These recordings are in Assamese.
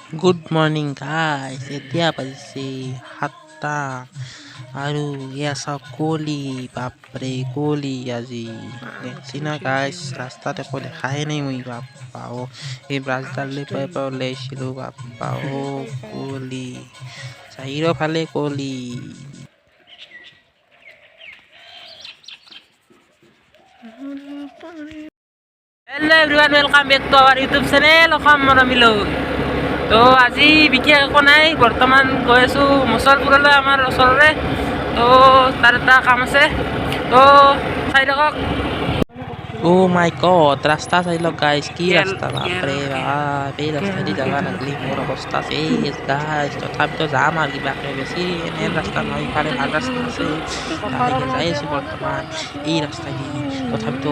গুড মৰ্ণিং গাইজ, এতিয়া বাজিছে 7টা আৰু এয়া চাওক কুঁৱলী, বাপৰে কুঁৱলী আজি দেখছি না গাইজ, ৰাস্তাত একো দেখাই নাই মই। বাপ্পা অ, এই ব্ৰাছডাল লৈ পৰা ওলাইছিলোঁ। বাপ্পা অ, কুঁৱলী চাৰিওফালে কুঁৱলী। Hello' everyone, welcome back to our YouTube channel Asom মৰমিলৈ। তো আজি বিশেষ একো নাই, বৰ্তমান গৈ আছোঁ মুছলপুৰলৈ, আমাৰ ওচৰৰে। তো তাৰ এটা কাম আছে, তো চাই থাকক। অ' মাই গড, ৰাস্তা চাই লওক গাইজ, কি ৰাস্তা, বাপৰে বাপ। এই ৰাস্তা দি যাব লাগিলে মোৰ অৱস্থা শেষ গাইজ, তথাপিতো যাম আৰু কিবাকে, বেছি এনে ৰাস্তা নহয়, ইফালে ভাল ৰাস্তা আছে, তালৈকে যাই আছোঁ বৰ্তমান এই ৰাস্তা দি। তথাপিতো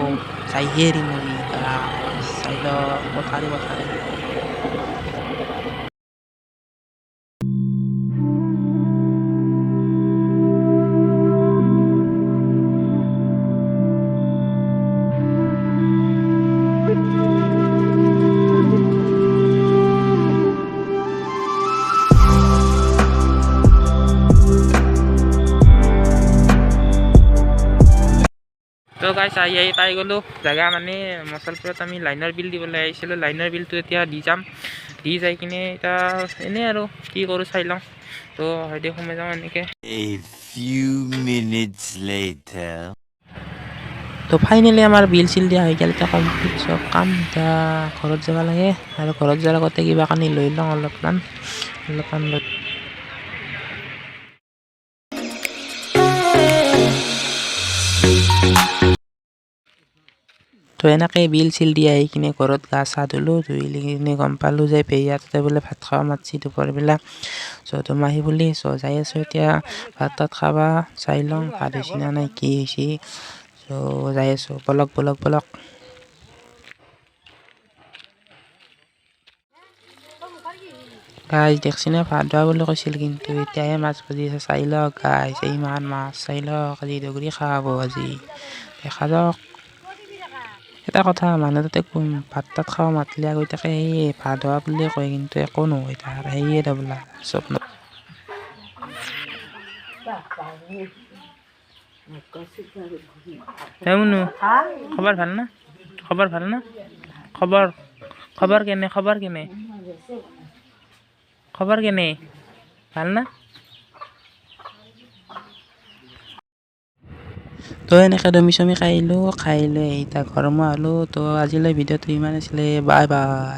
যাইহে এৰিম মই গাইজ, চাই লওক পথাৰে পথাৰে। তো গাইছ আহি পাই গ'লোঁ জেগা, মানে মুছলপুৰত আমি লাইনৰ বিল দিবলৈ আহিছিলোঁ। লাইনৰ বিলটো এতিয়া দি যাম, দি যাই কিনে এতিয়া এনেই আৰু কি কৰোঁ চাই লওঁ। তো হয়তো সোমাই যাওঁ এনেকৈ। তো ফাইনেলি আমাৰ বিল চিল দিয়া হৈ গ'ল, এতিয়া কমপ্লিট চব কাম। এতিয়া ঘৰত যাব লাগে, আৰু ঘৰত যোৱাৰ আগতে কিবা কানি লৈ লওঁ অলপমান লৈ। তো এনেকৈ বিল চিল দি আহি কিনে ঘৰত গা চা ধুলোঁ, ধুই কিনে গম পালোঁ যে পেহীহঁতে বোলে ভাত খাব মাতিছে দুপৰবেলা। চ' তো মাহি বুলি যাই আছোঁ এতিয়া ভাত তাত খাব, চাই লওঁ ভাত হৈছে না নাই, কি হৈছে। চ' যাই আছোঁ, বলক। গাইজ দেখছি না, ভাত ধোৱা বুলি কৈছিল, কিন্তু এতিয়াহে মাছ ভাজি আছে। চাই লওক গাইজ, ইমান মাছ চাই লওক, আজি দুগুৰি খাব আজি, দেখা যাওক। এটা কথা, মানুহ তাতে ভাত তাত খাব মাতিলে আকৌ তাকে সেয়ে ভাত ধোৱা বুলি কয়, কিন্তু একো নহয় তাৰ, সেয়ে দবলা চব শুনো। খবৰ ভাল না? খবৰ কেনে ভাল না? তো এনেকৈ দমি চমি খাই লৈ এতিয়া ঘৰ মই হ'লোঁ। তো আজিলৈ ভিডিঅ'টো ইমান আছিলে, বাই বাই।